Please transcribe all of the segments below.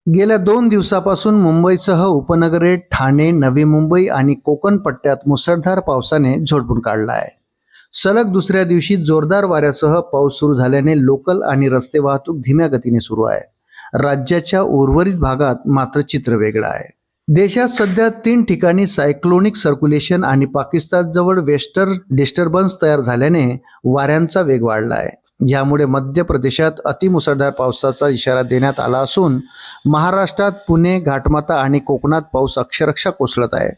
गेल्या 2 दिवसापासून मुंबईसह उपनगरे, ठाणे, नवी मुंबई आणि कोकण पट्ट्यात मुसळधार पावसाने झोडपून काढला आहे. सलग दुसऱ्या दिवशी जोरदार वाऱ्यासह पाऊस सुरू झाल्याने लोकल आणि रस्ते वाहतूक धीम्या गतीने सुरू आहे. राज्याच्या उर्वरित भागात मात्र चित्र वेगळं आहे. देशात सध्या 3 ठिकाणी सायक्लोनिक सर्क्युलेशन आणि पाकिस्तानजवळ वेस्टर्न डिस्टर्बन्स तयार झाल्याने वाऱ्यांचा वेग वाढला आहे. यामुळे मध्य प्रदेशात अतिमुसळधार पावसाचा इशारा देण्यात आला असून महाराष्ट्रात पुणे, घाटमाता आणि कोकणात पाऊस अक्षरशः कोसळत आहे.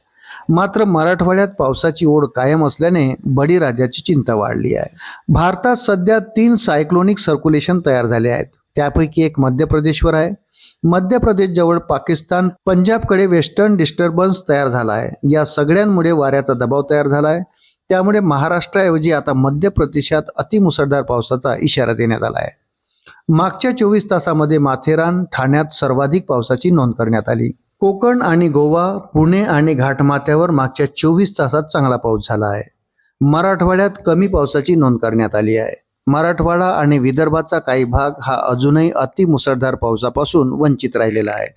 मात्र मराठवाड्यात पावसाची ओढ कायम असल्याने बळीराजाची चिंता वाढली आहे. भारतात सध्या 3 सायक्लोनिक सर्क्युलेशन तयार झाले आहेत. त्यापैकी एक मध्य प्रदेशवर आहे. मध्य प्रदेश जवळ पाकिस्तान, पंजाबकडे वेस्टर्न डिस्टर्बन्स तयार झाला आहे. या सगळ्यांमुळे वाऱ्याचा दबाव तयार झाला आहे. त्यामुळे महाराष्ट्राऐवजी आता मध्य प्रदेशात अतिमुसळधार पावसाचा इशारा देण्यात आला आहे. मागच्या 24 तासामध्ये माथेरान, ठाण्यात सर्वाधिक पावसाची नोंद करण्यात आली. कोकण आणि गोवा, पुणे आणि घाटमाथ्यावर मागच्या 24 तासात चांगला पाऊस झाला आहे. मराठवाड्यात कमी पावसाची नोंद करण्यात आली आहे. मराठवाडा आणि विदर्भाचा काही भाग हा अजूनही अतिमुसळधार पावसापासून वंचित राहिलेला आहे.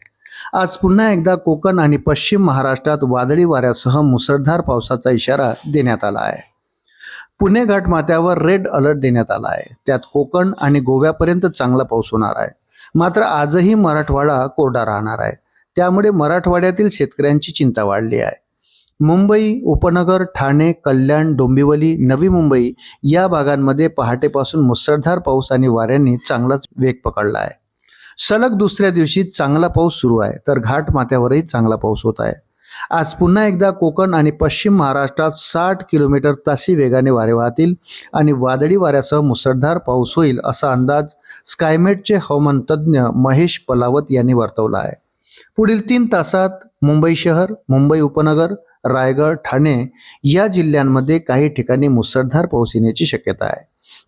आज पुन्हा एकदा कोकण आणि पश्चिम महाराष्ट्रात वादळी वाऱ्यासह मुसळधार पावसाचा इशारा देण्यात आला आहे. पुणे घाटमाथ्यावर रेड अलर्ट देण्यात आला आहे. त्यात कोकण आणि गोव्यापर्यंत चांगला पाऊस होणार आहे. मात्र आजही मराठवाडा कोरडा राहणार आहे. त्यामुळे मराठवाड्यातील शेतकऱ्यांची चिंता वाढली आहे. मुंबई उपनगर, ठाणे, कल्याण, डोंबिवली, नवी मुंबई या भागांमध्ये पहाटेपासून मुसळधार पाऊस आणि वाऱ्यांनी चांगलाच वेग पकडला आहे. सलग दुसऱ्या दिवशी चांगला पाऊस सुरू आहे, तर घाटमाथ्यावरही चांगला पाऊस होत आहे. आज पुन्हा एकदा कोकण आणि पश्चिम महाराष्ट्रात 60 किलोमीटर तासी वेगाने वारे वाहतील आणि वादळी वाऱ्यासह मुसळधार पाऊस होईल असा अंदाज स्कायमेटचे हवामान तज्ज्ञ महेश पलावत यांनी वर्तवला आहे. पुढील 3 तासात मुंबई शहर, मुंबई उपनगर, रायगड, ठाणे या जिल्ह्यांमध्ये काही ठिकाणी मुसळधार पाऊस येण्याची शक्यता आहे.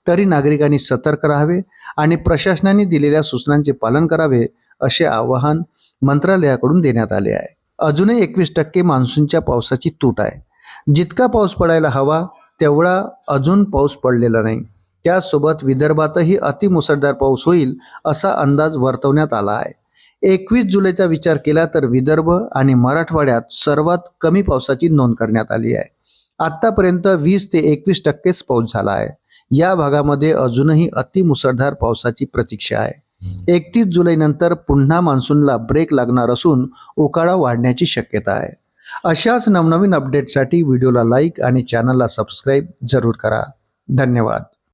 तरी नागरिकांनी सतर्क राहावे आणि प्रशासनाने दिलेल्या सूचनांचे पालन करावे असे आवाहन मंत्रालयाकडून देण्यात आले आहे. अजूनही 21% मान्सूनच्या पावसाची तूट आहे. जितका पाऊस पडायला हवा तेवढा अजून पाऊस पडलेला नाही. त्यासोबत विदर्भातही अतिमुसळधार पाऊस होईल असा अंदाज वर्तवण्यात आला आहे. 21 जुलैचा विचार केला तर विदर्भ आणि मराठवाड्यात सर्वात कमी पावसाची नोंद करण्यात आली आहे. आतापर्यंत 20 ते 21% पाऊस झाला आहे. या भागामध्ये अजूनही अतिमुसळधार पावसाची प्रतीक्षा आहे. 31 जुलैनंतर पुन्हा मान्सूनला ब्रेक लागणार असून उकाडा वाढण्याची शक्यता आहे. अशाच नवनवीन अपडेटसाठी व्हिडिओला लाईक आणि चॅनलला सबस्क्राईब जरूर करा. धन्यवाद.